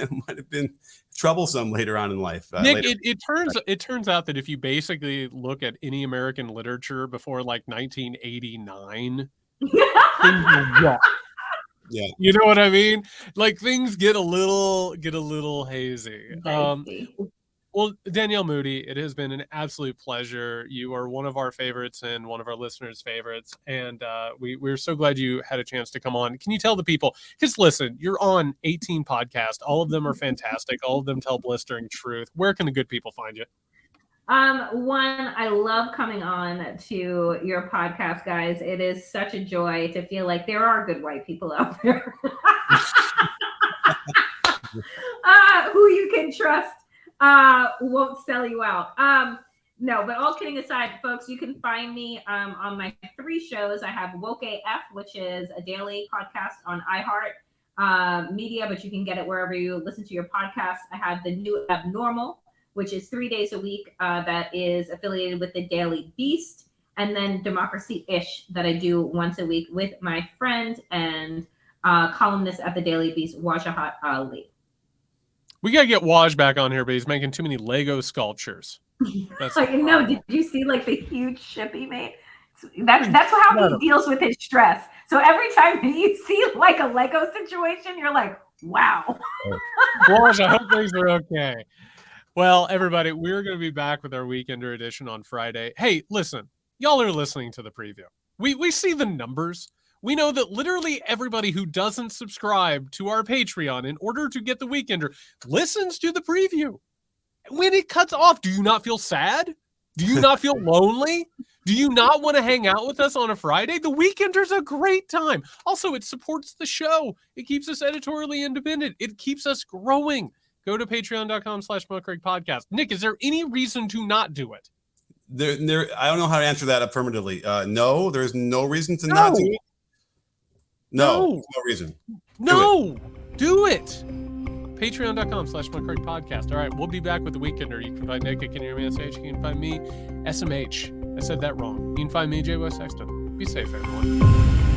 been troublesome later on in life.
Nick, it turns out that if you basically look at any American literature before like 1989, yeah, you know what I mean? Like things get a little hazy. Well, Danielle Moodie, it has been an absolute pleasure. You are one of our favorites and one of our listeners' favorites, and we're so glad you had a chance to come on. Can you tell the people? Because listen, you're on 18 podcasts. All of them are fantastic. All of them tell blistering truth. Where can the good people find you?
One, I love coming on to your podcast, guys. It is such a joy to feel like there are good white people out there who you can trust. Won't sell you out. No, but all kidding aside, folks, you can find me on my 3 shows. I have Woke AF, which is a daily podcast on iHeart. media, but you can get it wherever you listen to your podcast. I have the New Abnormal, which is 3 days a week, that is affiliated with the Daily Beast, and then Democracyish that I do once a week with my friend and columnist at the Daily Beast, Wajahat Ali.
We gotta get Waj back on here, but he's making too many Lego sculptures.
That's no, did you see like the huge ship he made? That's how he deals with his stress. So every time you see like a Lego situation, you're like, wow.
Waj, I hope things are okay. Well, everybody, we're going to be back with our Weekender edition on Friday. Hey, listen, y'all are listening to the preview. We see the numbers. We know that literally everybody who doesn't subscribe to our Patreon in order to get the Weekender listens to the preview. When it cuts off, do you not feel sad? Do you not feel lonely? Do you not want to hang out with us on a Friday? The Weekender's a great time. Also, it supports the show. It keeps us editorially independent. It keeps us growing. Go to patreon.com/Muckrake Podcast. Nick, is there any reason to not do it?
I don't know how to answer that affirmatively. No, there's no reason to not do it. No reason.
Do it. Patreon.com/Muckrake Podcast. All right, we'll be back with the Weekender. You can find Nick at KennyRMSH. You can find me, SMH. I said that wrong. You can find me, J. West Sexton. Be safe, everyone.